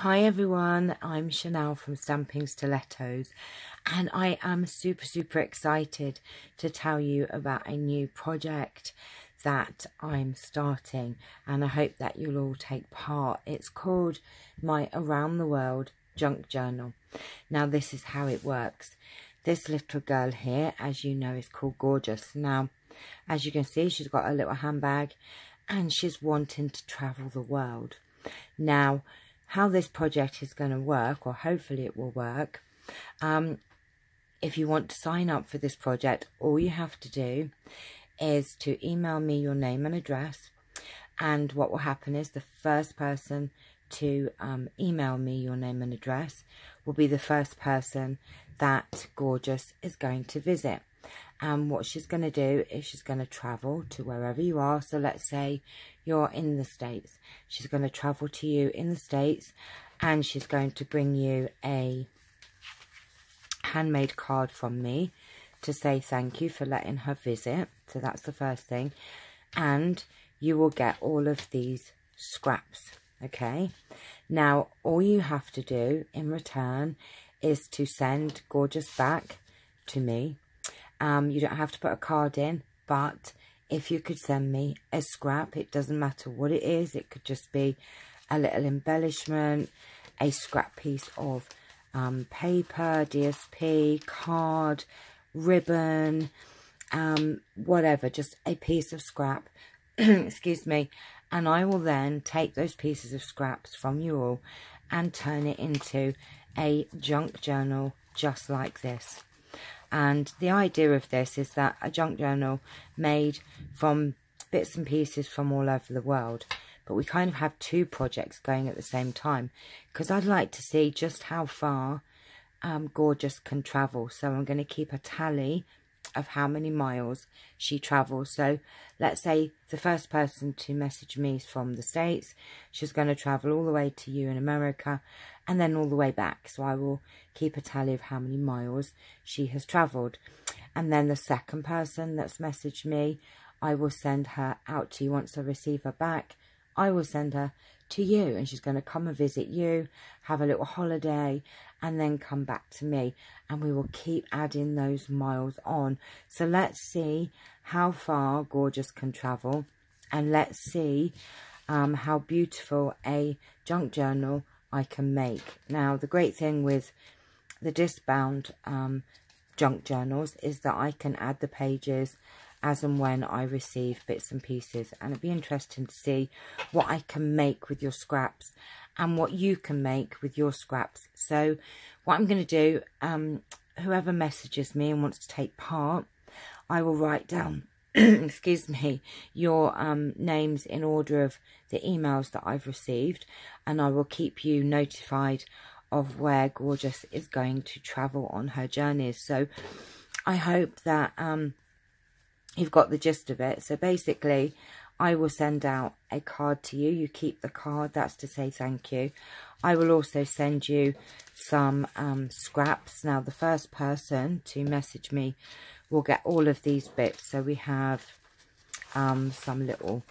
Hi everyone, I'm Chanel from Stampin Stilettos, and I am super excited to tell you about a new project that I'm starting, and I hope that you'll all take part. It's called my Around the World Junk Journal. Now this is how it works. This little girl here, as you know, is called Gorgeous. Now as you can see, she's got a little handbag and she's wanting to travel the world. Now how this project is going to work, or hopefully it will work, if you want to sign up for this project, all you have to do is to email me your name and address, and what will happen is the first person to email me your name and address will be the first person that Gorgeous is going to visit. And what she's going to do is she's going to travel to wherever you are. So let's say you're in the States. She's going to travel to you in the States, and she's going to bring you a handmade card from me to say thank you for letting her visit. So that's the first thing. And you will get all of these scraps. Okay. Now, all you have to do in return is to send Gorgeous back to me. You don't have to put a card in, but if you could send me a scrap, it doesn't matter what it is. It could just be a little embellishment, a scrap piece of paper, DSP, card, ribbon, whatever, just a piece of scrap, excuse me, and I will then take those pieces of scraps from you all and turn it into a junk journal just like this. And the idea of this is that a junk journal made from bits and pieces from all over the world. But we kind of have two projects going at the same time, because I'd like to see just how far Gorgeous can travel. So I'm going to keep a tally of how many miles she travels. So let's say the first person to message me is from the States. She's going to travel all the way to you in America and then all the way back. So I will keep a tally of how many miles she has travelled. And then the second person that's messaged me, I will send her out to you. Once I receive her back, I will send her to you, and she's going to come and visit you, have a little holiday, and then come back to me, and we will keep adding those miles on. So let's see how far Gorgeous can travel, and let's see how beautiful a junk journal I can make. Now the great thing with the disc bound junk journals is that I can add the pages as and when I receive bits and pieces, and it'd be interesting to see what I can make with your scraps and what you can make with your scraps. So what I'm going to do, whoever messages me and wants to take part, I will write down excuse me, your names in order of the emails that I've received, and I will keep you notified of where Gorgeous is going to travel on her journeys. So I hope that you've got the gist of it. So basically, I will send out a card to you. You keep the card. That's to say thank you. I will also send you some scraps. Now, the first person to message me will get all of these bits. So we have some little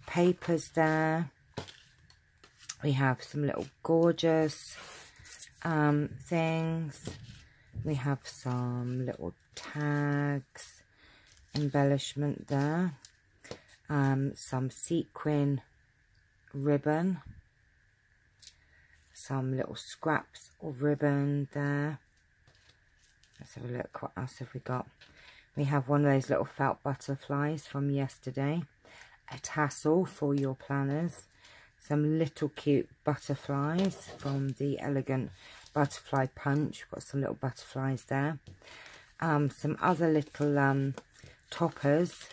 papers there. We have some little Gorgeous things. We have some little tags, embellishment there, some sequin ribbon, some little scraps of ribbon there. Let's have a look, what else have we got? We have one of those little felt butterflies from yesterday, a tassel for your planners, some little cute butterflies from the Elegant Butterfly Punch. We've got some little butterflies there, some other little toppers,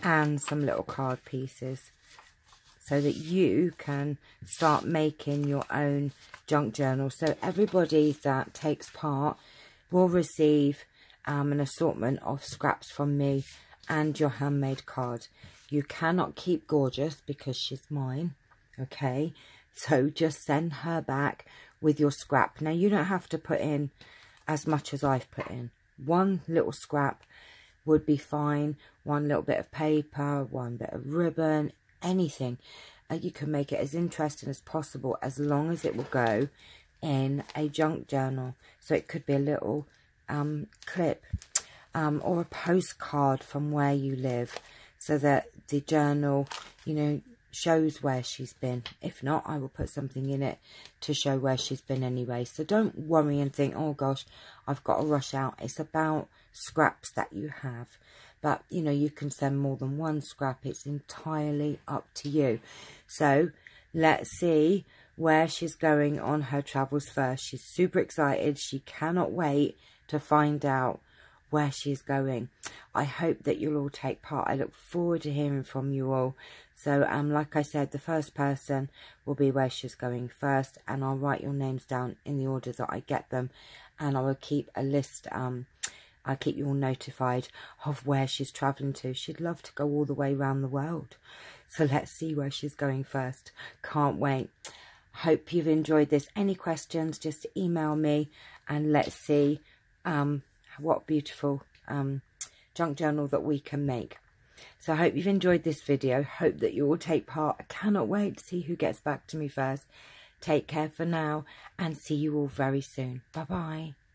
and some little card pieces, so that you can start making your own junk journal. So everybody that takes part will receive an assortment of scraps from me and your handmade card. You cannot keep Gorgeous because she's mine, okay? So just send her back with your scrap. Now, you don't have to put in as much as I've put in. One little scrap would be fine. One little bit of paper, one bit of ribbon, anything. You can make it as interesting as possible, as long as it will go in a junk journal. So it could be a little clip or a postcard from where you live, so that the journal, you know, shows where she's been. If not, I will put something in it to show where she's been anyway. So don't worry and think, oh gosh, I've got to rush out. It's about scraps that you have. But, you know, you can send more than one scrap. It's entirely up to you. So let's see where she's going on her travels first. She's super excited. She cannot wait to find out where she's going. I hope that you'll all take part. I look forward to hearing from you all. So like I said, the first person will be where she's going first, and I'll write your names down in the order that I get them, and I will keep a list. I'll keep you all notified of where she's travelling to. She'd love to go all the way around the world. So let's see where she's going first. Can't wait. Hope you've enjoyed this. Any questions, just email me, and let's see what beautiful junk journal that we can make. So I hope you've enjoyed this video. Hope that you all take part. I cannot wait to see who gets back to me first. Take care for now, and see you all very soon. Bye bye.